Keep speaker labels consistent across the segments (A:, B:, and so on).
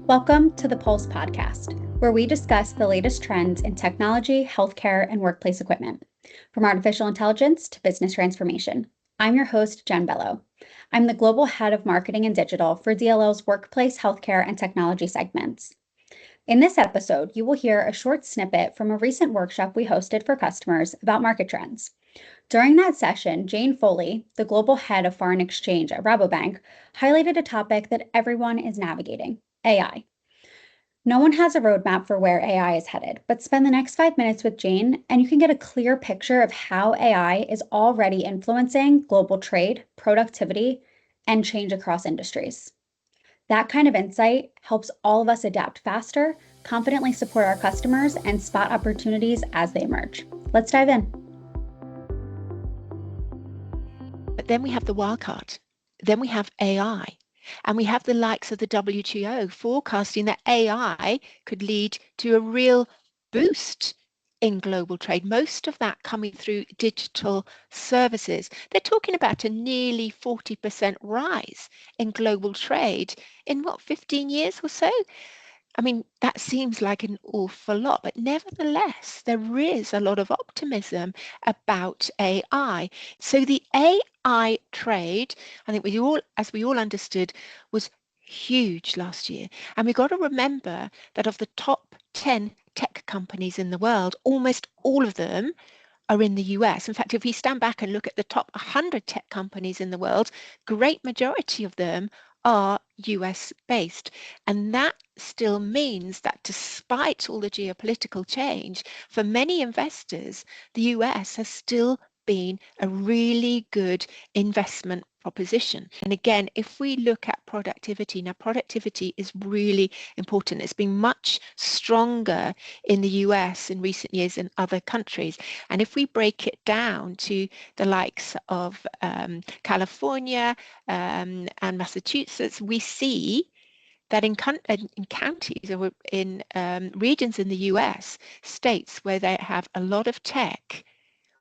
A: Welcome to the Pulse podcast, where we discuss the latest trends in technology, healthcare, and workplace equipment, from artificial intelligence to business transformation. I'm your host, Jenn Bello. I'm the Global Head of Marketing and Digital for DLL's Workplace, Healthcare, and Technology segments. In this episode, you will hear a short snippet from a recent workshop we hosted for customers about market trends. During that session, Jane Foley, the Global Head of Foreign Exchange at Rabobank, highlighted a topic that everyone is navigating: AI. No one has a roadmap for where AI is headed, but spend the next 5 minutes with Jane and you can get a clear picture of how AI is already influencing global trade, productivity, and change across industries. That kind of insight helps all of us adapt faster, confidently support our customers, and spot opportunities as they emerge. Let's dive in.
B: But then we have the wild card. Then we have AI. And we have the likes of the WTO forecasting that AI could lead to a real boost in global trade, most of that coming through digital services. They're talking about a nearly 40% rise in global trade in 15 years or so? I mean, that seems like an awful lot, but nevertheless, there is a lot of optimism about AI. So the AI trade, I think as we all understood, was huge last year. And we've got to remember that of the top 10 tech companies in the world, almost all of them are in the US. In fact, if we stand back and look at the top 100 tech companies in the world, great majority of them are US based. And that still means that despite all the geopolitical change, for many investors, the US has still been a really good investment proposition. And again, if we look at productivity, now productivity is really important. It's been much stronger in the US in recent years than other countries. And if we break it down to the likes of California and Massachusetts, we see that in counties or in regions in the US, states where they have a lot of tech,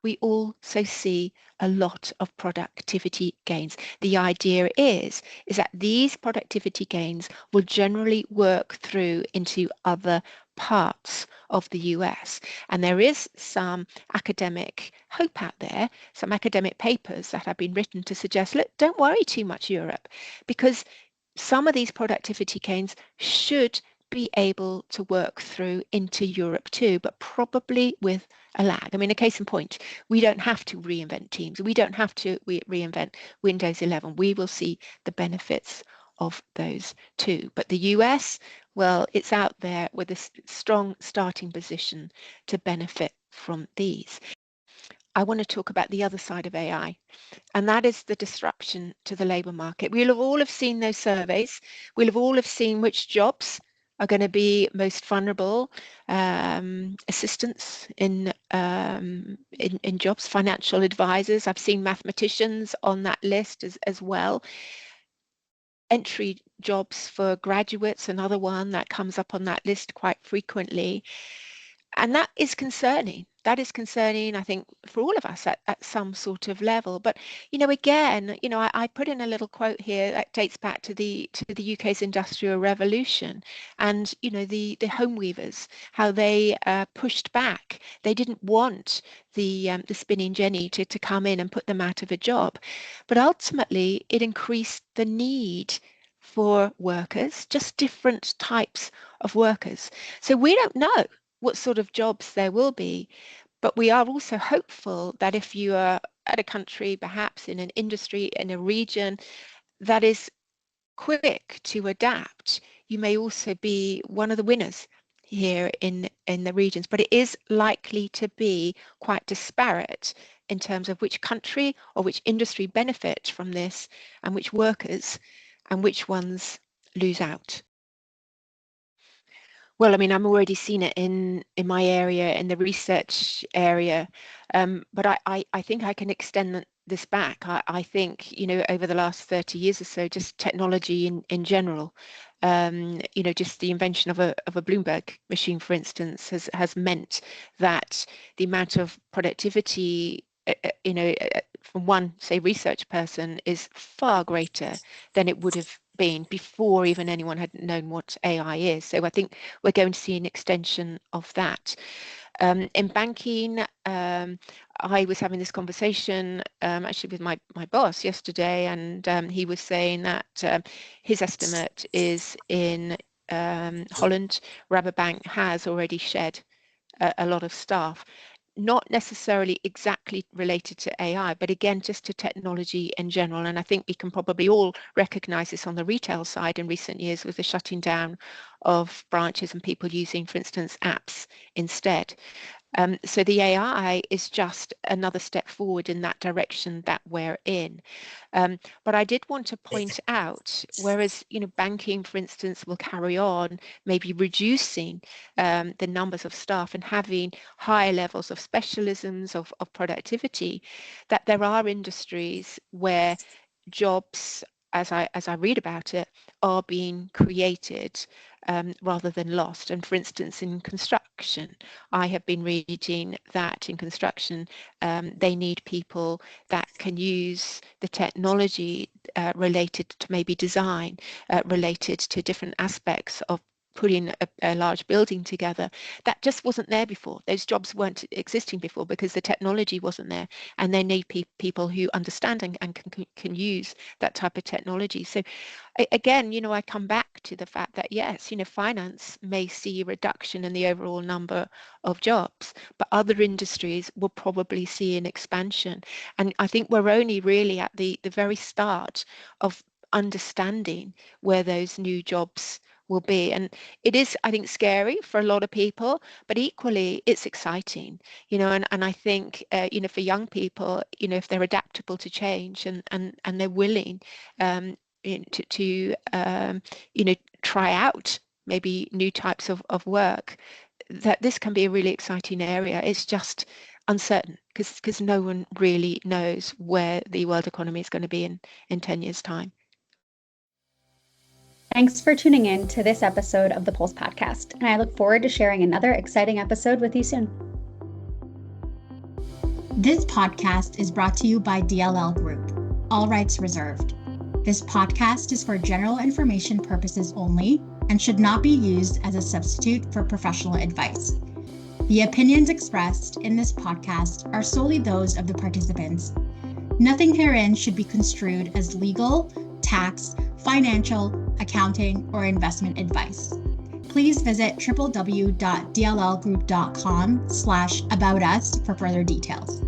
B: we also see a lot of productivity gains. The idea is that these productivity gains will generally work through into other parts of the US. And there is some academic hope out there, some academic papers that have been written to suggest, look, don't worry too much, Europe, because some of these productivity gains should be able to work through into Europe too, but probably with a lag. I mean, a case in point, we don't have to reinvent Teams. We don't have to reinvent Windows 11. We will see the benefits of those too. But the US, well, it's out there with a strong starting position to benefit from these. I want to talk about the other side of AI, and that is the disruption to the labour market. We'll have all have seen those surveys. We'll have all have seen which jobs are going to be most vulnerable. Assistants in jobs, financial advisors. I've seen mathematicians on that list as well. Entry jobs for graduates, another one that comes up on that list quite frequently. And that is concerning. That is concerning, I think, for all of us at some sort of level. But, again, I put in a little quote here that dates back to the UK's Industrial Revolution and, the home weavers, how they pushed back. They didn't want the spinning jenny to come in and put them out of a job. But ultimately, it increased the need for workers, just different types of workers. So we don't know what sort of jobs there will be, but we are also hopeful that if you are at a country, perhaps in an industry, in a region that is quick to adapt, you may also be one of the winners here in the regions. But it is likely to be quite disparate in terms of which country or which industry benefit from this and which workers and which ones lose out. Well, I mean, I'm already seeing it in my area, in the research area, but I think I can extend this back. I think, over the last 30 years or so, just technology in general, just the invention of a Bloomberg machine, for instance, has meant that the amount of productivity, from one, say, research person is far greater than it would have been before even anyone had known what AI is. So I think we're going to see an extension of that. In banking, I was having this conversation actually with my boss yesterday, and he was saying that his estimate is in Holland, Rabobank has already shed a lot of staff, not necessarily exactly related to AI, but again, just to technology in general. And I think we can probably all recognize this on the retail side in recent years with the shutting down of branches and people using, for instance, apps instead. So the AI is just another step forward in that direction that we're in. But I did want to point out, whereas banking, for instance, will carry on maybe reducing the numbers of staff and having higher levels of specialisms of productivity, that there are industries where jobs, as I read about it, are being created rather than lost. And for instance, in construction, I have been reading that in construction, they need people that can use the technology related to maybe design, related to different aspects of putting a large building together. That just wasn't there before. Those jobs weren't existing before because the technology wasn't there, and they need people who understand and can use that type of technology. So again, I come back to the fact that yes, finance may see a reduction in the overall number of jobs, but other industries will probably see an expansion. And I think we're only really at the very start of understanding where those new jobs will be. And it is, I think, scary for a lot of people, but equally it's exciting, and I think, for young people, if they're adaptable to change and they're willing to try out maybe new types of work, that this can be a really exciting area. It's just uncertain because no one really knows where the world economy is going to be in 10 years' time.
A: Thanks for tuning in to this episode of the Pulse Podcast, and I look forward to sharing another exciting episode with you soon. This podcast is brought to you by DLL Group. All rights reserved. This podcast is for general information purposes only and should not be used as a substitute for professional advice. The opinions expressed in this podcast are solely those of the participants. Nothing herein should be construed as legal, tax, financial, accounting, or investment advice. Please visit www.dllgroup.com/aboutus for further details.